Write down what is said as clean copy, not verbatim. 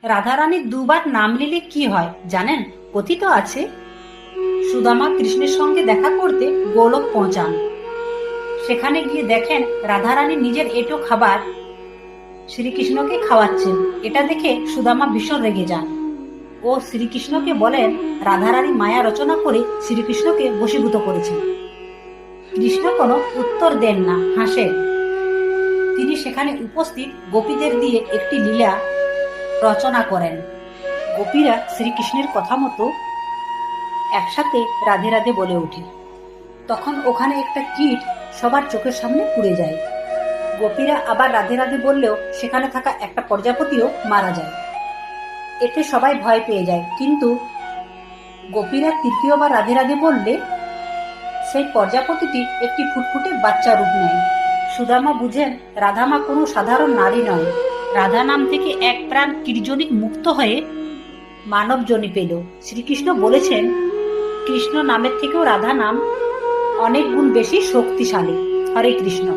রাধারানীর দুবার নাম নিলে কি হয় জানেন? কথিত আছে সুদামা কৃষ্ণের সঙ্গে দেখা করতে গোলক পৌঁছান। সেখানে গিয়ে দেখেন রাধারানী নিজের এঁটো খাবার শ্রীকৃষ্ণকে খাওয়াচ্ছেন। এটা দেখে সুদামা ভীষণ রেগে যান ও শ্রীকৃষ্ণকে বলেন রাধারানী মায়া রচনা করে শ্রীকৃষ্ণকে বশীভূত করেছেন। কৃষ্ণ কোনো উত্তর দেন না, হাসেন। তিনি সেখানে উপস্থিত গোপীদের দিয়ে একটি লীলা রচনা করেন। গোপীরা শ্রীকৃষ্ণের কথা মতো একসাথে রাধে রাধে বলে ওঠে। তখন ওখানে একটা কীট সবার চোখের সামনে পুড়ে যায়। গোপীরা আবার রাধে রাধে বললেও সেখানে থাকা একটা প্রজাপতিও মারা যায়। এতে সবাই ভয় পেয়ে যায়, কিন্তু গোপীরা তৃতীয়বার রাধে রাধে বললে সেই প্রজাপতিটি একটি ফুটফুটে বাচ্চা রূপ নেয়। সুদামা বুঝেন রাধামা কোনো সাধারণ নারী নয়। রাধা নাম থেকে এক প্রাণ কীর্জনিক মুক্ত হয়ে মানব জনি পেল। শ্রীকৃষ্ণ বলেছেন কৃষ্ণ নামের থেকেও রাধা নাম অনেক গুণ বেশি শক্তিশালী। হরে কৃষ্ণ।